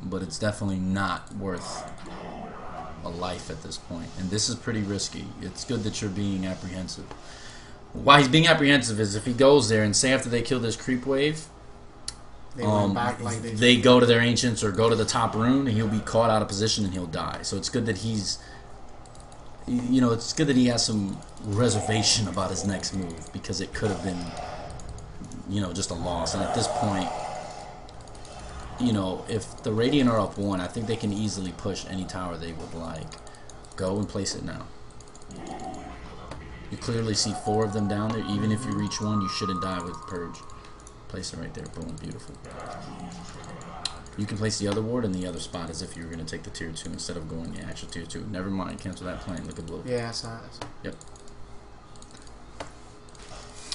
but it's definitely not worth a life at this point. And this is pretty risky. It's good that you're being apprehensive. Why he's being apprehensive is if he goes there and say after they kill this creep wave, They went back like they go to their Ancients or go to the top rune, and he'll be caught out of position and he'll die. So it's good that he's you know, it's good that he has some reservation about his next move because it could have been, you know, just a loss. And at this point, you know, if the Radiant are up 1, I think they can easily push any tower they would like. Go and place it now. You clearly see 4 of them down there. Even if you reach 1, you shouldn't die with Purge. Place it right there. Boom. Beautiful. You can place the other ward in the other spot as if you were going to take the tier 2 instead of going the actual tier 2. Never mind. Cancel that plan. Look at blue. Yeah, I saw it. Yep.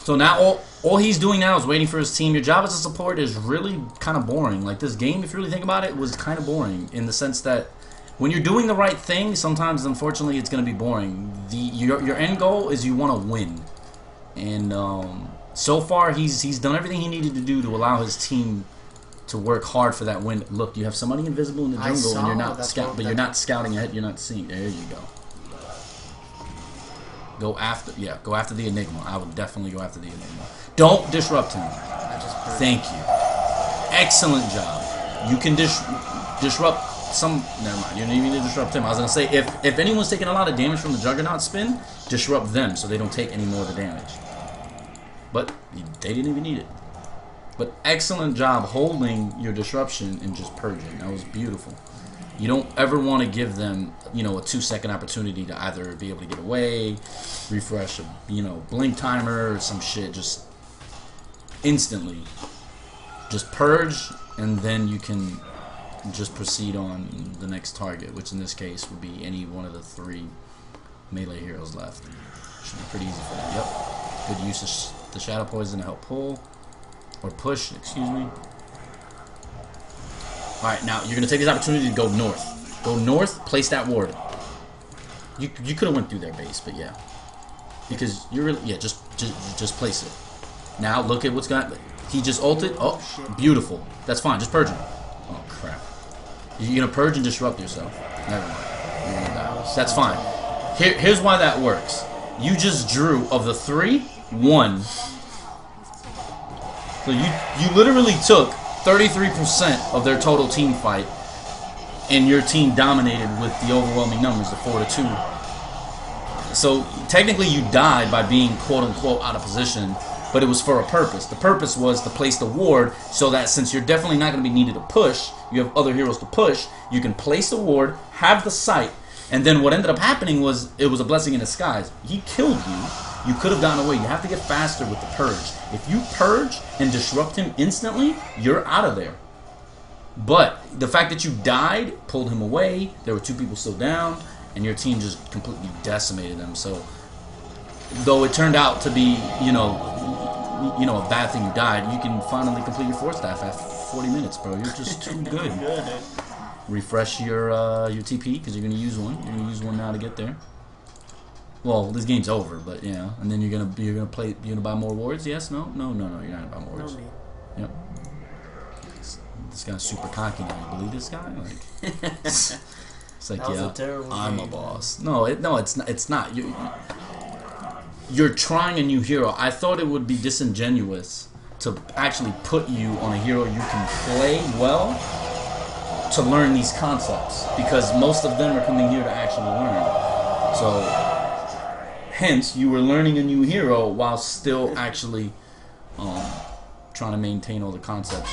So now all he's doing now is waiting for his team. Your job as a support is really kind of boring. Like this game, if you really think about it, was kind of boring in the sense that when you're doing the right thing, sometimes unfortunately it's going to be boring. Your end goal is you want to win, and so far he's done everything he needed to do to allow his team to work hard for that win. Look, you have somebody invisible in the jungle, and you're not you're not scouting ahead. You're not seeing. There you go. Go after the Enigma. I would definitely go after the Enigma. Don't disrupt him. Thank you. Excellent job. You can disrupt some. Never mind. You don't even need to disrupt him. I was gonna say if anyone's taking a lot of damage from the Juggernaut spin, disrupt them so they don't take any more of the damage. But they didn't even need it. But excellent job holding your disruption and just purging. That was beautiful. You don't ever want to give them, you know, a 2-second opportunity to either be able to get away, refresh a, you know, blink timer or some shit. Just instantly, just purge, and then you can just proceed on the next target, which in this case would be any one of the 3 melee heroes left. Should be pretty easy for them. Yep. Good use of the Shadow Poison to help pull or push. Excuse me. Alright, now you're gonna take this opportunity to go north. Go north, place that ward. You could have went through their base, but yeah. Because you're really, yeah, just place it. Now look at what's got. He just ulted. Oh, beautiful. That's fine. Just purge him. Oh crap. You're gonna purge and disrupt yourself. Never mind. You're gonna die. That's fine. Here's why that works. You just drew of the 3, 1. So you literally took 33% of their total team fight, and your team dominated with the overwhelming numbers, the 4-2. So technically you died by being quote-unquote out of position, but it was for a purpose. The purpose was to place the ward so that since you're definitely not going to be needed to push, you have other heroes to push, you can place the ward, have the sight, and then what ended up happening was it was a blessing in disguise. He killed you. You could have gotten away. You have to get faster with the purge. If you purge and disrupt him instantly, you're out of there. But the fact that you died pulled him away. There were 2 people still down, and your team just completely decimated them. So, though it turned out to be, you know, a bad thing you died, you can finally complete your 4th staff at 40 minutes, bro. You're just too good. Refresh your TP because you're gonna use one. You're gonna use one now to get there. Well, this game's over, but yeah, and then you're gonna buy more wards. Yes, no, you're not gonna buy more wards. No, yep. This guy's super cocky now. You believe this guy? Like, it's like, yeah, I'm a boss. No, it's not. You're trying a new hero. I thought it would be disingenuous to actually put you on a hero you can play well to learn these concepts, because most of them are coming here to actually learn. So. Hence, you were learning a new hero while still actually trying to maintain all the concepts.